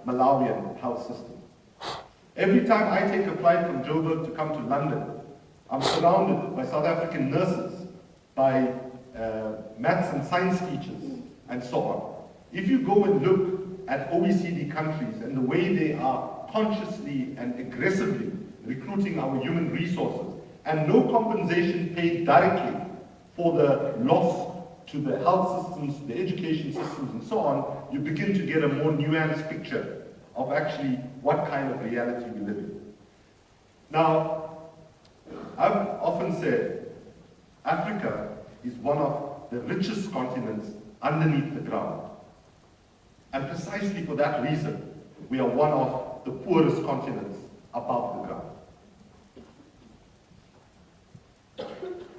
Malawian health system. Every time I take a flight from Joburg to come to London, I'm surrounded by South African nurses, by maths and science teachers, and so on. If you go and look at OECD countries and the way they are consciously and aggressively recruiting our human resources, and no compensation paid directly for the loss to the health systems, the education systems, and so on, you begin to get a more nuanced picture of actually what kind of reality we live in. Now, I've often said Africa is one of the richest continents underneath the ground. And precisely for that reason, we are one of the poorest continents above the ground.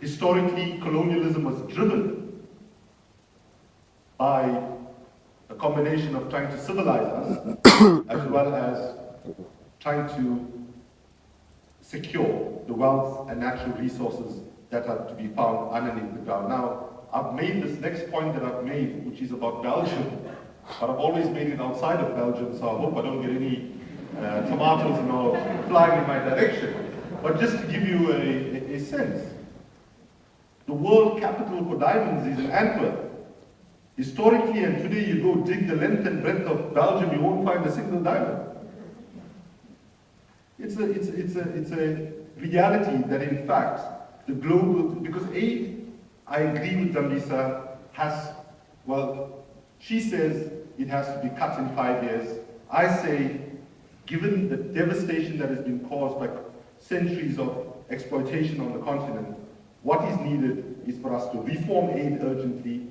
Historically, colonialism was driven by a combination of trying to civilize us as well as trying to secure the wealth and natural resources that are to be found underneath the ground. Now, I've made this next point that I've made, which is about Belgium, but I've always made it outside of Belgium, so I hope I don't get any tomatoes flying in my direction. But just to give you a sense, the world capital for diamonds is in Antwerp. Historically, and today you go dig the length and breadth of Belgium, you won't find a single diamond. It's a reality that in fact, the global, because aid, I agree with Dambisa, she says it has to be cut in 5 years. I say, given the devastation that has been caused by centuries of exploitation on the continent, what is needed is for us to reform aid urgently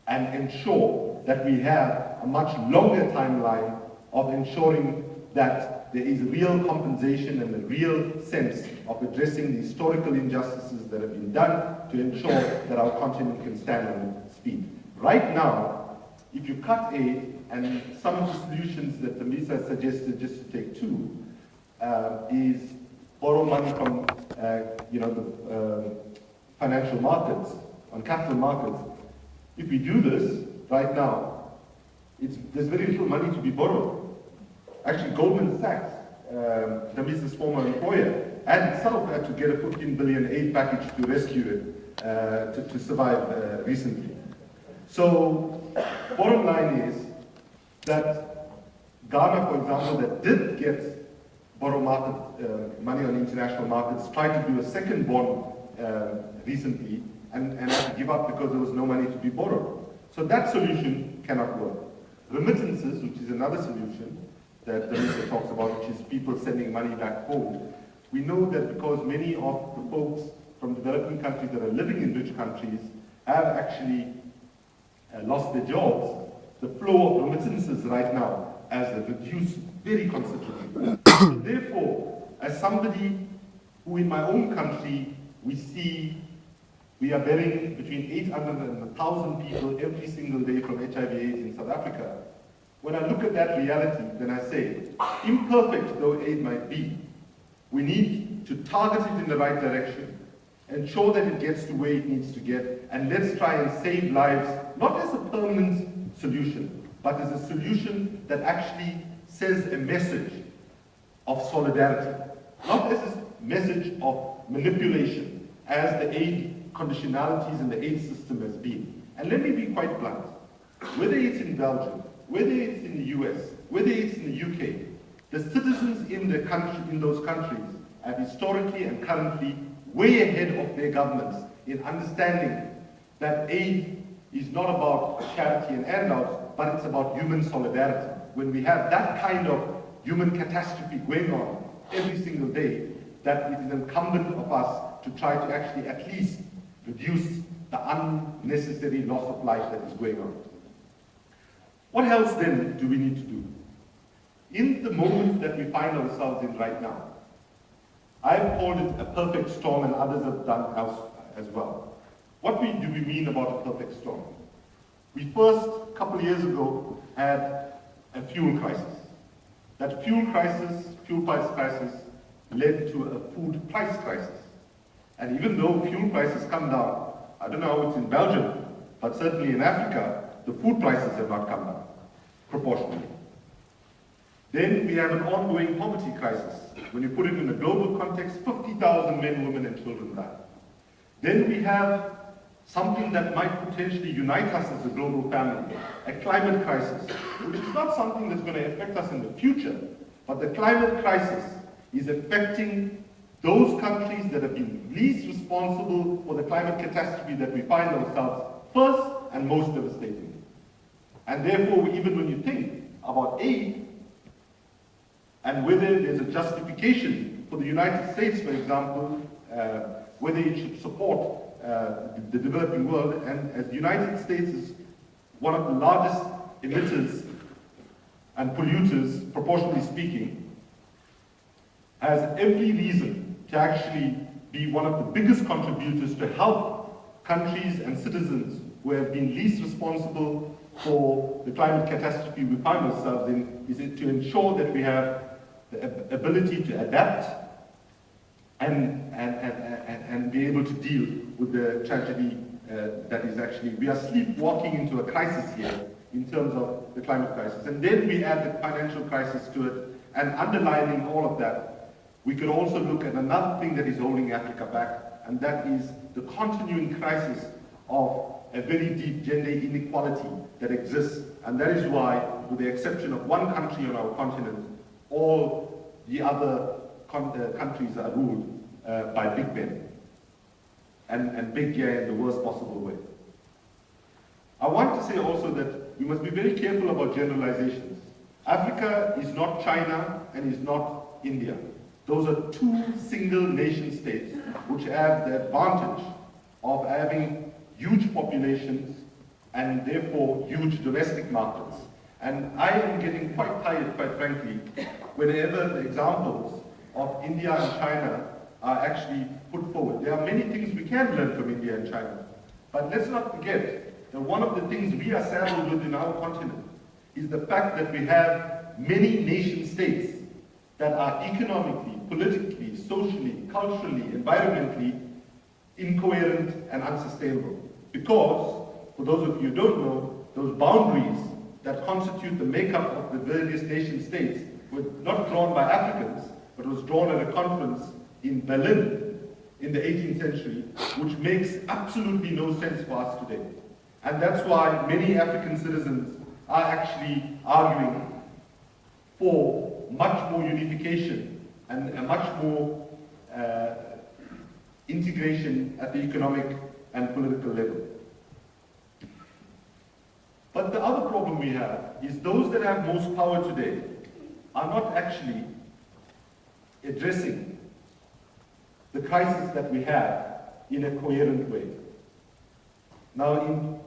and ensure that we have a much longer timeline of ensuring that there is real compensation and a real sense of addressing the historical injustices that have been done to ensure that our continent can stand on its feet. Right now, if you cut aid, and some of the solutions that Dambisa suggested, just to take two, is borrow money from the financial markets, on capital markets. If we do this right now, there's very little money to be borrowed. Actually, Goldman Sachs, Dambisa's former employer, and itself had to get a 15 billion aid package to rescue it, to survive recently. So, bottom line is that Ghana, for example, that did get borrow market money on international markets, tried to do a second bond recently, and had to give up because there was no money to be borrowed. So that solution cannot work. Remittances, which is another solution that Dambisa talks about, which is people sending money back home. We know that because many of the folks from developing countries that are living in rich countries have actually lost their jobs, the flow of remittances right now has reduced very considerably. So therefore, as somebody who in my own country, we are burying between 800 and 1,000 people every single day from HIV/AIDS in South Africa. When I look at that reality, then I say, imperfect though aid might be, we need to target it in the right direction, ensure that it gets to where it needs to get, and let's try and save lives, not as a permanent solution, but as a solution that actually says a message of solidarity, not as a message of manipulation, as the aid conditionalities in the aid system has been. And let me be quite blunt. Whether it's in Belgium, whether it's in the US, whether it's in the UK, the citizens in those countries are historically and currently way ahead of their governments in understanding that aid is not about charity and handouts, but it's about human solidarity. When we have that kind of human catastrophe going on every single day, that it is incumbent of us to try to actually at least reduce the unnecessary loss of life that is going on. What else then do we need to do? In the moment that we find ourselves in right now, I've called it a perfect storm, and others have done as well. What do we mean about a perfect storm? We first, a couple of years ago, had a fuel crisis. That fuel price crisis, led to a food price crisis. And even though fuel prices come down, I don't know how it's in Belgium, but certainly in Africa, the food prices have not come down proportionally. Then we have an ongoing poverty crisis. When you put it in a global context, 50,000 men, women, and children die. Then we have something that might potentially unite us as a global family, a climate crisis, which is not something that's going to affect us in the future, but the climate crisis is affecting those countries that have been least responsible for the climate catastrophe that we find ourselves first and most devastating. And therefore, even when you think about aid, and whether there's a justification for the United States, for example, whether it should support the developing world, and as the United States is one of the largest emitters and polluters, proportionally speaking, has every reason to actually be one of the biggest contributors to help countries and citizens who have been least responsible for the climate catastrophe we find ourselves in, is to ensure that we have the ability to adapt and be able to deal with the tragedy that is actually, we are sleepwalking into a crisis here in terms of the climate crisis. And then we add the financial crisis to it, and underlining all of that, we could also look at another thing that is holding Africa back, and that is the continuing crisis of a very deep gender inequality that exists. And that is why, with the exception of one country on our continent, all the other countries are ruled by big men, and big yeah in the worst possible way. I want to say also that we must be very careful about generalizations. Africa is not China and is not India. Those are two single nation states which have the advantage of having huge populations and therefore huge domestic markets. And I am getting quite tired, quite frankly, whenever the examples of India and China are actually put forward. There are many things we can learn from India and China. But let's not forget that one of the things we are saddled with in our continent is the fact that we have many nation states that are economically, politically, socially, culturally, environmentally incoherent and unsustainable. Because, for those of you who don't know, those boundaries that constitute the makeup of the various nation states were not drawn by Africans, but was drawn at a conference in Berlin in the 18th century, which makes absolutely no sense for us today. And that's why many African citizens are actually arguing for much more unification and a much more integration at the economic and political level. But the other problem we have is those that have most power today are not actually addressing the crisis that we have in a coherent way. Now in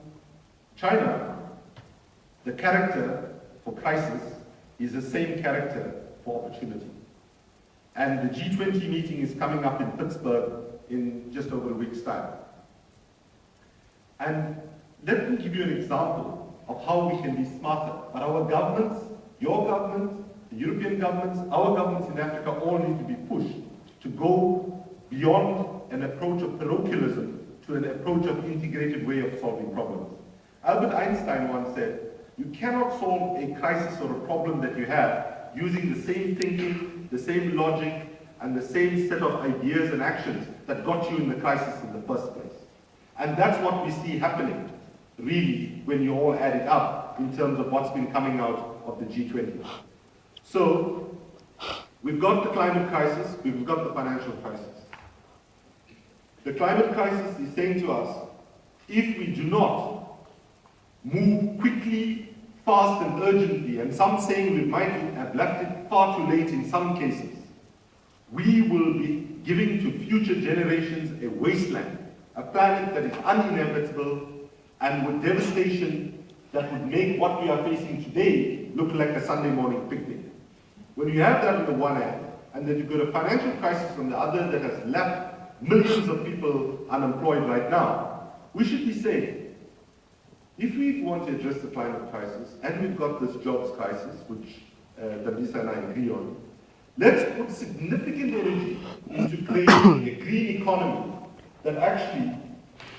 China, the character for crisis is the same character for opportunity. And the G20 meeting is coming up in Pittsburgh in just over a week's time. And let me give you an example of how we can be smarter. But our governments, your government, the European governments, our governments in Africa all need to be pushed to go beyond an approach of parochialism to an approach of integrated way of solving problems. Albert Einstein once said, you cannot solve a crisis or a problem that you have using the same thinking, the same logic, and the same set of ideas and actions that got you in the crisis in the first place. And that's what we see happening, really, when you all add it up in terms of what's been coming out of the G20. So, we've got the climate crisis, we've got the financial crisis. The climate crisis is saying to us, if we do not move quickly, fast and urgently, and some saying we might have left it far too late in some cases, we will be giving to future generations a wasteland, a planet that is uninhabitable and with devastation that would make what we are facing today look like a Sunday morning picnic. When you have that on the one hand, and then you've got a financial crisis on the other that has left millions of people unemployed right now, we should be saying, if we want to address the climate crisis, and we've got this jobs crisis, which Dambisa and I agree on, let's put significant energy into creating a green economy that actually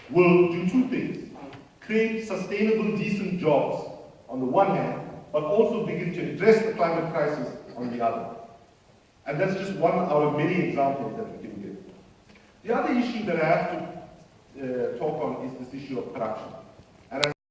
will do two things. Create sustainable, decent jobs on the one hand, but also begin to address the climate crisis on the other. And that's just one out of many examples that we can give. The other issue that I have to talk on is this issue of corruption.